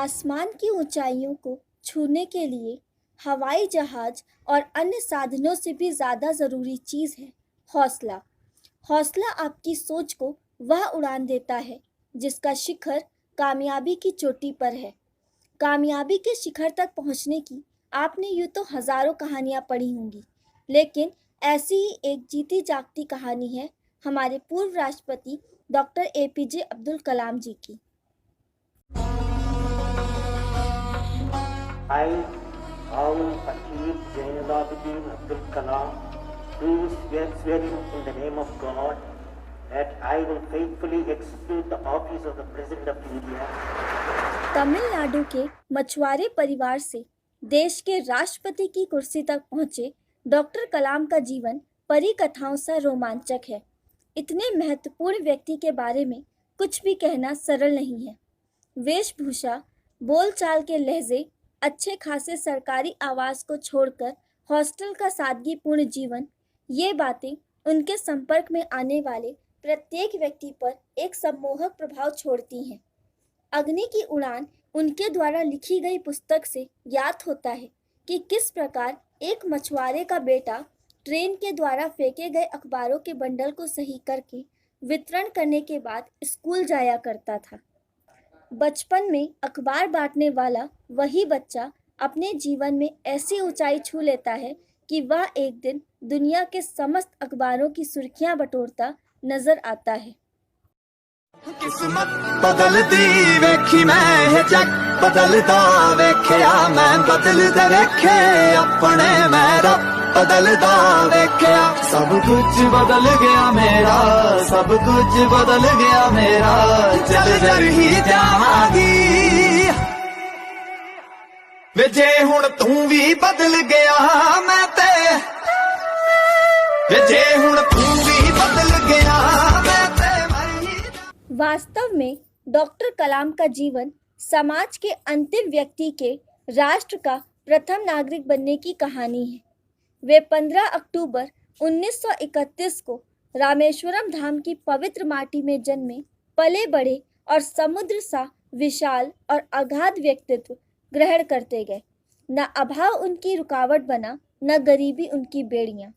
आसमान की ऊंचाइयों को छूने के लिए हवाई जहाज और अन्य साधनों से भी ज़्यादा ज़रूरी चीज़ है हौसला। हौसला आपकी सोच को वह उड़ान देता है जिसका शिखर कामयाबी की चोटी पर है। कामयाबी के शिखर तक पहुंचने की आपने यूँ तो हज़ारों कहानियाँ पढ़ी होंगी, लेकिन ऐसी ही एक जीती जागती कहानी है हमारे पूर्व राष्ट्रपति डॉक्टर APJ अब्दुल कलाम जी की। I, Aul Hakim Zainalabdin Abdul Kalam, do swearing in the name of God that I will faithfully execute the office of the President of India. Tamil Nadu के मछुआरे परिवार से देश के राष्ट्रपति की कुर्सी तक पहुंचे डॉक्टर कलाम का जीवन परी कथाओं सा रोमांचक है। इतने महत्वपूर्ण व्यक्ति के बारे में कुछ भी कहना सरल नहीं है। वेशभूषा, बोलचाल के लहजे, अच्छे खासे सरकारी आवास को छोड़कर हॉस्टल का सादगीपूर्ण जीवन, ये बातें उनके संपर्क में आने वाले प्रत्येक व्यक्ति पर एक सम्मोहक प्रभाव छोड़ती हैं। अग्नि की उड़ान उनके द्वारा लिखी गई पुस्तक से ज्ञात होता है कि किस प्रकार एक मछुआरे का बेटा ट्रेन के द्वारा फेंके गए अखबारों के बंडल को सही करके वितरण करने के बाद स्कूल जाया करता था। बचपन में अखबार बांटने वाला वही बच्चा अपने जीवन में ऐसी ऊंचाई छू लेता है कि वह एक दिन दुनिया के समस्त अखबारों की सुर्खियां बटोरता नजर आता है। किस्मत बदलदी वेखी मैं है जग बदलदा वेख्या मैं बदलदा वेखे अपने मैं रब बदलदा वेख्या सब कुछ बदल गया मेरा सब कुछ बदल गया मेरा चल जर ही जावांगी वे जे हुण तू भी बदल गया मैं ते वे जे हुण तू भी बदल गया मैं ते वास्तव में डॉक्टर कलाम का जीवन समाज के अंतिम व्यक्ति के राष्ट्र का प्रथम नागरिक बनने की कहानी है। वे 15 अक्टूबर 1931 को रामेश्वरम धाम की पवित्र माटी में जन्मे, पले बढ़े और समुद्र सा विशाल और अगाध व्यक्तित्व ग्रहण करते गए। न अभाव उनकी रुकावट बना, न गरीबी उनकी बेड़ियां।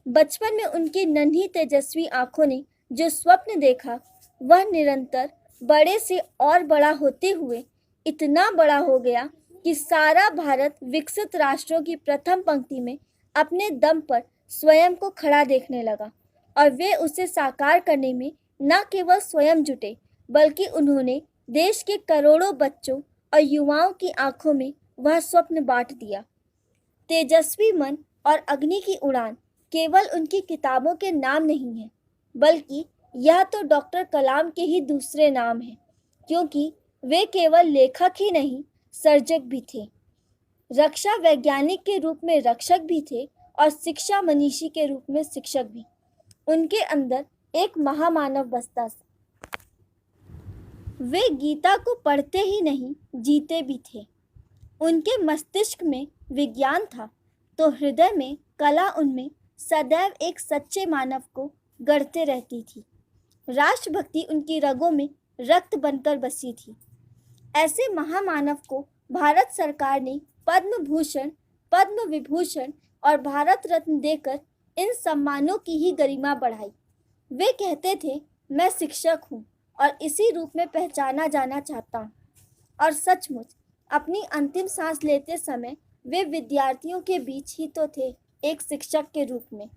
बचपन में उनकी नन्ही तेजस्वी आंखों ने जो स्वप्न देखा वह निरंतर बड़े से और बड़ा होते हुए इतना बड़ा हो गया कि सारा भारत विकसित राष्ट्रों की प्रथम पंक्ति में अपने दम पर स्वयं को खड़ा देखने लगा और वे उसे साकार करने में न केवल स्वयं जुटे बल्कि उन्होंने देश के करोड़ों बच्चों और युवाओं की आंखों में वह स्वप्न बांट दिया। तेजस्वी मन और अग्नि की उड़ान केवल उनकी किताबों के नाम नहीं है, बल्कि यह तो डॉक्टर कलाम के ही दूसरे नाम हैं, क्योंकि वे केवल लेखक ही नहीं, सर्जक भी थे। रक्षा वैज्ञानिक के रूप में रक्षक भी थे और शिक्षा मनीषी के रूप में शिक्षक भी। उनके अंदर एक महामानव बसता था। वे गीता को पढ़ते ही नहीं, जीते भी थे। उनके मस्तिष्क में विज्ञान था तो हृदय में कला उनमें सदैव एक सच्चे मानव को गढ़ते रहती थी। राष्ट्रभक्ति उनकी रगों में रक्त बनकर बसी थी। ऐसे महामानव को भारत सरकार ने पद्म भूषण, पद्म विभूषण और भारत रत्न देकर इन सम्मानों की ही गरिमा बढ़ाई। वे कहते थे, मैं शिक्षक हूँ और इसी रूप में पहचाना जाना चाहता हूँ। और सचमुच अपनी अंतिम सांस लेते समय वे विद्यार्थियों के बीच ही तो थे, एक शिक्षक के रूप में।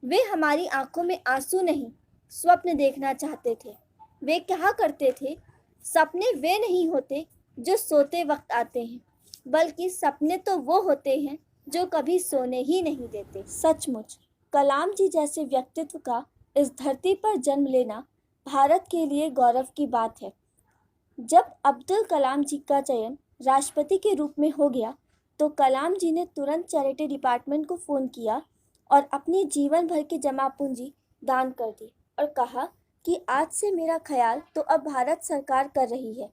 वे हमारी आंखों में आंसू नहीं, स्वप्न देखना चाहते थे। वे कहा करते थे, सपने वे नहीं होते जो सोते वक्त आते हैं, बल्कि सपने तो वो होते हैं जो कभी सोने ही नहीं देते। सचमुच कलाम जी जैसे व्यक्तित्व का इस धरती पर जन्म लेना भारत के लिए गौरव की बात है। जब अब्दुल कलाम जी का चयन राष्ट्रपति के रूप में हो गया तो कलाम जी ने तुरंत चैरिटी डिपार्टमेंट को फ़ोन किया और अपनी जीवन भर की जमा पूंजी दान कर दी और कहा कि आज से मेरा ख्याल तो अब भारत सरकार कर रही है,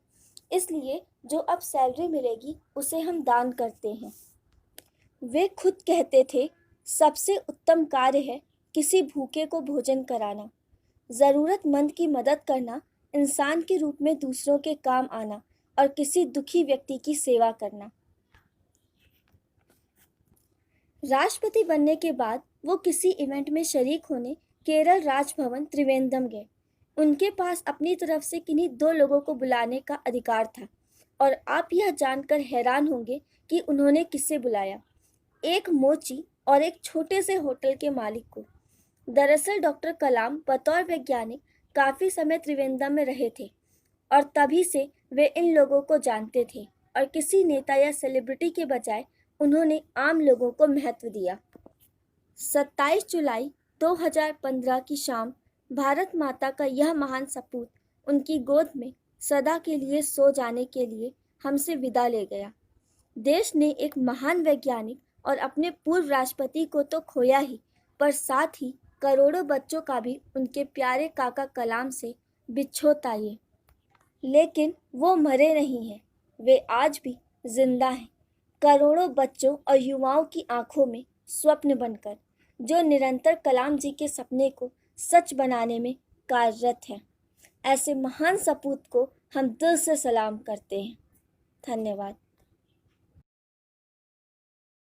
इसलिए जो अब सैलरी मिलेगी उसे हम दान करते हैं। वे खुद कहते थे, सबसे उत्तम कार्य है किसी भूखे को भोजन कराना, ज़रूरतमंद की मदद करना, इंसान के रूप में दूसरों के काम आना, और किसी दुखी व्यक्ति की सेवा करना। राष्ट्रपति बनने के बाद वो किसी इवेंट में शरीक होने केरल राजभवन त्रिवेंद्रम गए। उनके पास अपनी तरफ से किन्हीं 2 लोगों को बुलाने का अधिकार था और आप यह जानकर हैरान होंगे कि उन्होंने किसे बुलाया, एक मोची और एक छोटे से होटल के मालिक को। दरअसल डॉक्टर कलाम बतौर वैज्ञानिक काफ़ी समय त्रिवेंद्रम में रहे थे और तभी से वे इन लोगों को जानते थे और किसी नेता या सेलिब्रिटी के बजाय उन्होंने आम लोगों को महत्व दिया। 27 जुलाई 2015 की शाम भारत माता का यह महान सपूत उनकी गोद में सदा के लिए सो जाने के लिए हमसे विदा ले गया। देश ने एक महान वैज्ञानिक और अपने पूर्व राष्ट्रपति को तो खोया ही, पर साथ ही करोड़ों बच्चों का भी उनके प्यारे काका कलाम से बिछोता ये। लेकिन वो मरे नहीं हैं, वे आज भी जिंदा हैं, करोड़ों बच्चों और युवाओं की आंखों में स्वप्न बनकर, जो निरंतर कलाम जी के सपने को सच बनाने में कार्यरत हैं। ऐसे महान सपूत को हम दिल से सलाम करते हैं। धन्यवाद।